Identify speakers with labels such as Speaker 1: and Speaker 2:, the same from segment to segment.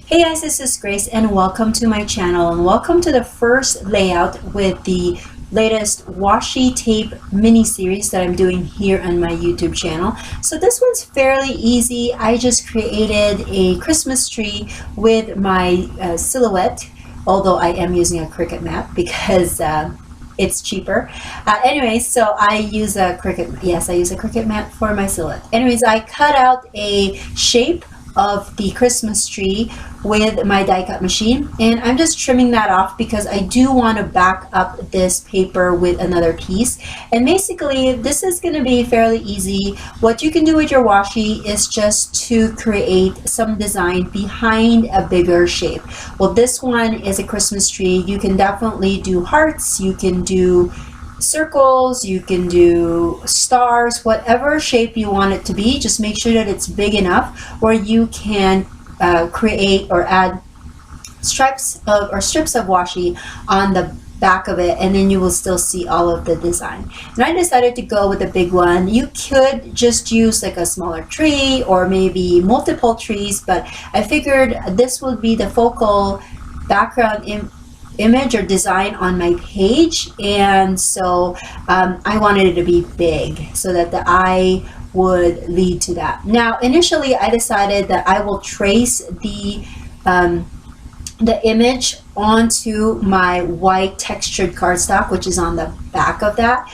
Speaker 1: Hey guys, this is Grace and welcome to my channel and welcome to the first layout with the latest washi tape mini series that I'm doing here on my YouTube channel. So this one's fairly easy. I just created a Christmas tree with my silhouette, although I am using a Cricut mat because it's cheaper. Anyway, so I use a Cricut mat for my silhouette. Anyways, I cut out a shape of the Christmas tree with my die cut machine, and I'm just trimming that off because I do want to back up this paper with another piece. And basically this is going to be fairly easy. What you can do with your washi is just to create some design behind a bigger shape. Well, this one is a Christmas tree. You can definitely do hearts, you can do circles, you can do stars, whatever shape you want it to be. Just make sure that it's big enough where you can create or add strips of washi on the back of it, and then you will still see all of the design. And I decided to go with a big one. You could just use like a smaller tree or maybe multiple trees, but I figured this would be the focal background image or design on my page, and so I wanted it to be big so that the eye would lead to that. Now initially I decided that I will trace the image onto my white textured cardstock, which is on the back of that,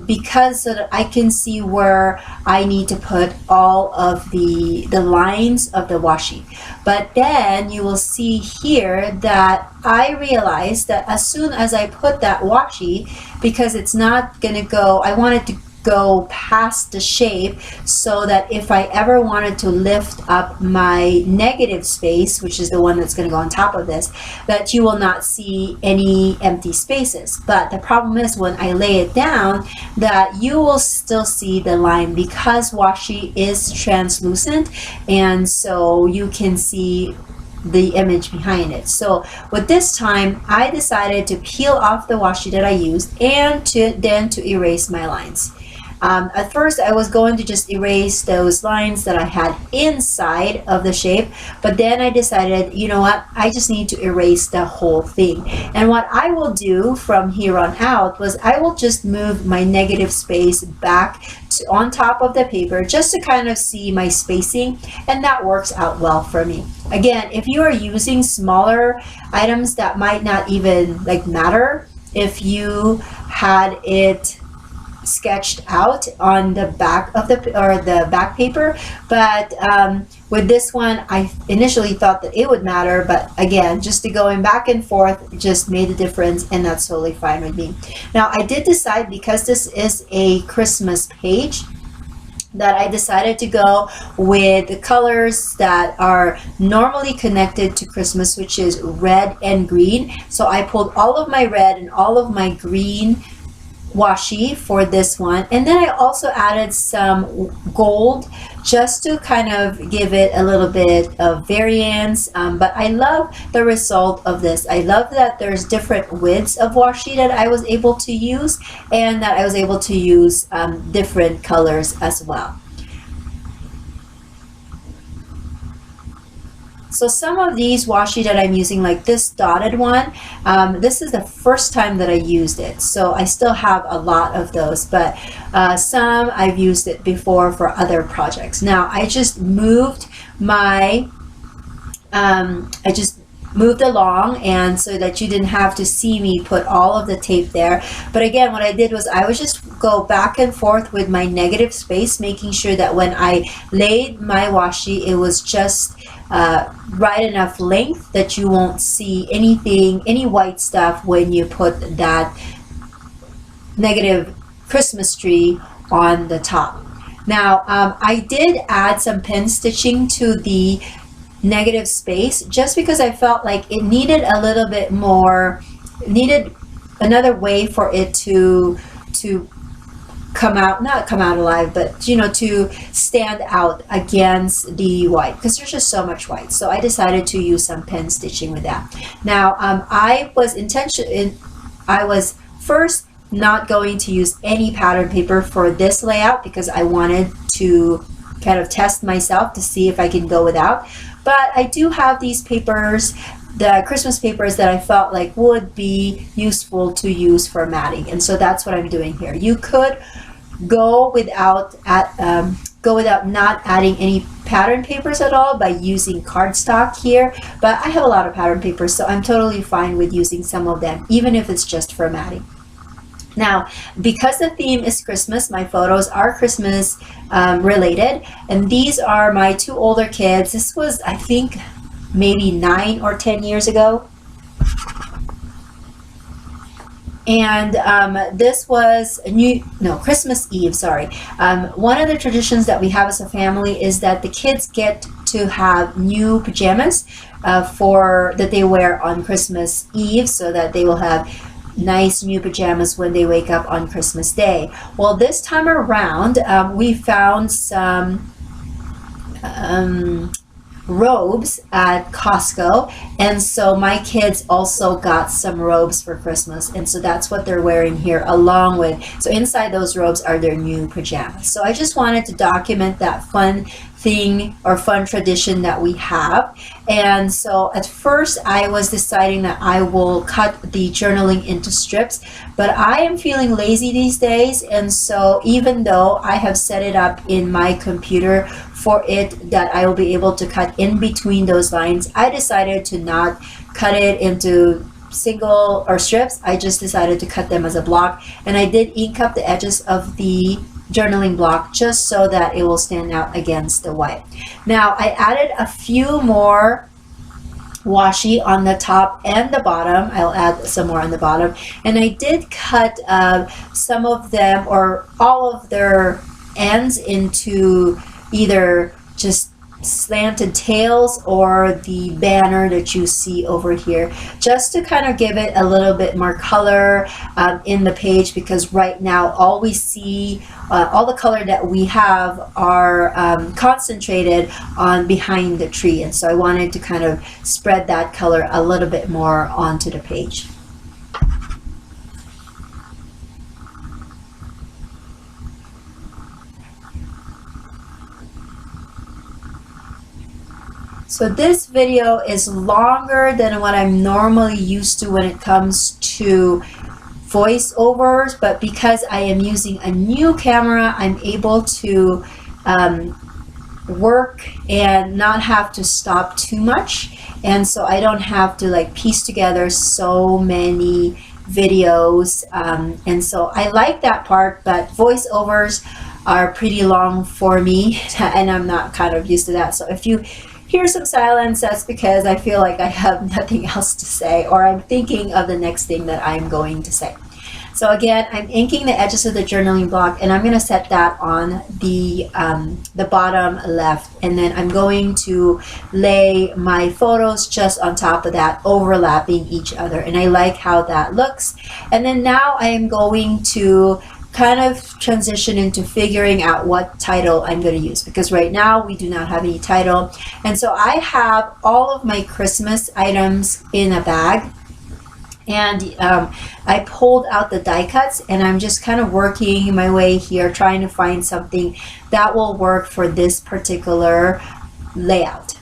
Speaker 1: because so that I can see where I need to put all of the lines of the washi. But then you will see here that I realized that as soon as I put that washi, because it's not gonna go, I want it to go past the shape so that if I ever wanted to lift up my negative space, which is the one that's going to go on top of this, that you will not see any empty spaces. But the problem is when I lay it down that you will still see the line because washi is translucent, and so you can see the image behind it. So with this time I decided to peel off the washi that I used and to erase my lines. At first I was going to just erase those lines that I had inside of the shape, but then I decided, you know what, I just need to erase the whole thing. And what I will do from here on out was I will just move my negative space back to on top of the paper just to kind of see my spacing, and that works out well for me. Again, if you are using smaller items, that might not even like matter if you had it sketched out on the back of the back paper, but with this one I initially thought that it would matter, but again, just the going back and forth just made a difference, and that's totally fine with me. Now I did decide, because this is a Christmas page, that I decided to go with the colors that are normally connected to Christmas, which is red and green. So I pulled all of my red and all of my green washi for this one, and then I also added some gold just to kind of give it a little bit of variance, but I love the result of this. I love that there's different widths of washi that I was able to use, and that I was able to use different colors as well. So some of these washi that I'm using, like this dotted one, this is the first time that I used it, so I still have a lot of those, but some I've used it before for other projects. Now I just moved my I just moved along, and so that you didn't have to see me put all of the tape there. But again, what I did was I would just go back and forth with my negative space, making sure that when I laid my washi it was just right enough length that you won't see anything, any white stuff when you put that negative Christmas tree on the top. Now I did add some pen stitching to the negative space just because I felt like it needed a little bit more, needed another way for it to come out, not come out alive, but you know, to stand out against the white, because there's just so much white. So I decided to use some pen stitching with that. Now I was first not going to use any pattern paper for this layout because I wanted to kind of test myself to see if I can go without. But I do have these papers, the Christmas papers, that I felt like would be useful to use for matting, and so that's what I'm doing here. You could go without not adding any pattern papers at all by using cardstock here, but I have a lot of pattern papers, so I'm totally fine with using some of them, even if it's just for matting. Now, because the theme is Christmas, my photos are Christmas related, and these are my two older kids. This was, I think, maybe 9 or 10 years ago. And this was Christmas Eve, sorry. One of the traditions that we have as a family is that the kids get to have new pajamas that they wear on Christmas Eve, so that they will have nice new pajamas when they wake up on Christmas Day. Well, this time around, we found some robes at Costco, and so my kids also got some robes for Christmas, and so that's what they're wearing here, along with, so inside those robes are their new pajamas. So I just wanted to document that fun thing or fun tradition that we have. And so at first I was deciding that I will cut the journaling into strips, but I am feeling lazy these days, and so even though I have set it up in my computer for it that I will be able to cut in between those lines, I decided to not cut it into single or strips. I just decided to cut them as a block, and I did ink up the edges of the journaling block just so that it will stand out against the white. Now I added a few more washi on the top and the bottom. I'll add some more on the bottom, and I did cut some of them or all of their ends into either just slanted tails or the banner that you see over here, just to kind of give it a little bit more color in the page, because right now all we see, all the color that we have are concentrated on behind the tree, and so I wanted to kind of spread that color a little bit more onto the page. So this video is longer than what I'm normally used to when it comes to voiceovers, but because I am using a new camera, I'm able to work and not have to stop too much, and so I don't have to like piece together so many videos, and so I like that part, but voiceovers are pretty long for me and I'm not kind of used to that. So if you hear some silence, that's because I feel like I have nothing else to say, or I'm thinking of the next thing that I'm going to say. So again, I'm inking the edges of the journaling block, and I'm going to set that on the bottom left, and then I'm going to lay my photos just on top of that, overlapping each other, and I like how that looks. And then now I am going to kind of transition into figuring out what title I'm going to use, because right now we do not have any title, and so I have all of my Christmas items in a bag, and I pulled out the die cuts, and I'm just kind of working my way here trying to find something that will work for this particular layout.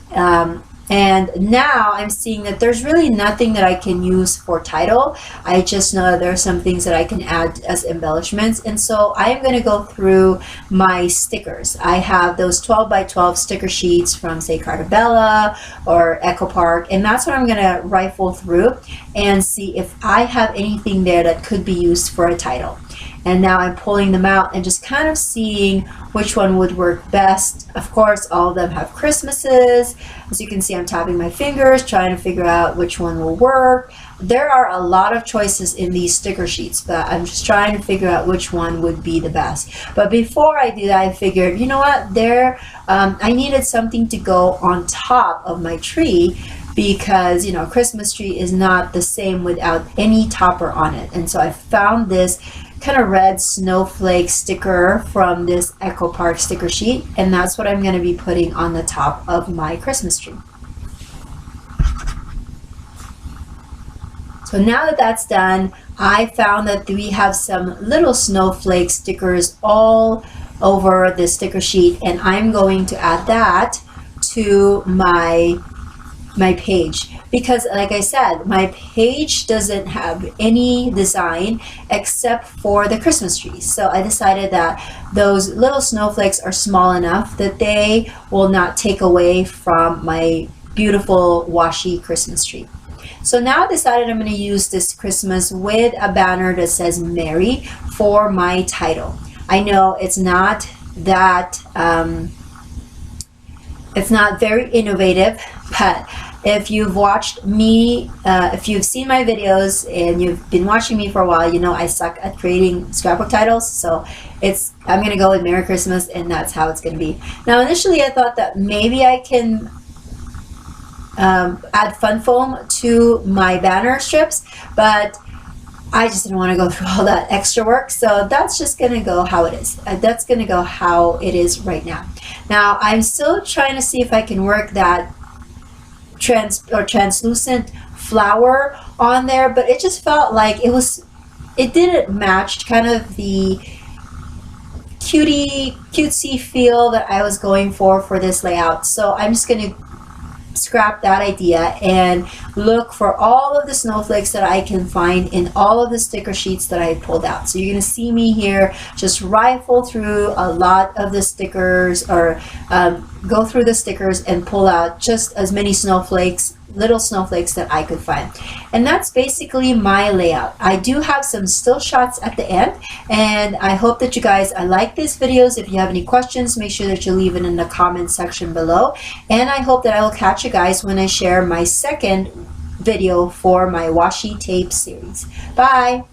Speaker 1: And now I'm seeing that there's really nothing that I can use for title. I just know that there are some things that I can add as embellishments, and so I am going to go through my stickers. I have those 12 by 12 sticker sheets from, say, Cartabella or Echo Park, and that's what I'm going to rifle through and see if I have anything there that could be used for a title. And now I'm pulling them out and just kind of seeing which one would work best. Of course, all of them have Christmases. As you can see, I'm tapping my fingers, trying to figure out which one will work. There are a lot of choices in these sticker sheets, but I'm just trying to figure out which one would be the best. But before I do that, I figured, you know what, I needed something to go on top of my tree, because, you know, a Christmas tree is not the same without any topper on it. And so I found this kind of red snowflake sticker from this Echo Park sticker sheet, and that's what I'm going to be putting on the top of my Christmas tree. So now that that's done, I found that we have some little snowflake stickers all over the sticker sheet, and I'm going to add that to my page, because like I said, my page doesn't have any design except for the Christmas trees. So I decided that those little snowflakes are small enough that they will not take away from my beautiful washi Christmas tree. So now I decided I'm going to use this Christmas with a banner that says Merry for my title. I know it's not that it's not very innovative, but if you've watched me, if you've seen my videos and you've been watching me for a while, you know I suck at creating scrapbook titles. So I'm going to go with Merry Christmas, and that's how it's going to be. Now initially I thought that maybe I can add fun foam to my banner strips, but I just didn't want to go through all that extra work, so that's just going to go how it is. That's going to go how it is right now. Now I'm still trying to see if I can work that translucent flower on there, but it just felt like it didn't match kind of the cutesy feel that I was going for this layout. So I'm just going to scrap that idea and look for all of the snowflakes that I can find in all of the sticker sheets that I pulled out. So you're going to see me here just rifle through a lot of the stickers, or go through the stickers and pull out just as many little snowflakes that I could find. And that's basically my layout. I do have some still shots at the end, and I hope that you guys like these videos. If you have any questions, make sure that you leave it in the comment section below, and I hope that I will catch you guys when I share my second video for my washi tape series. Bye!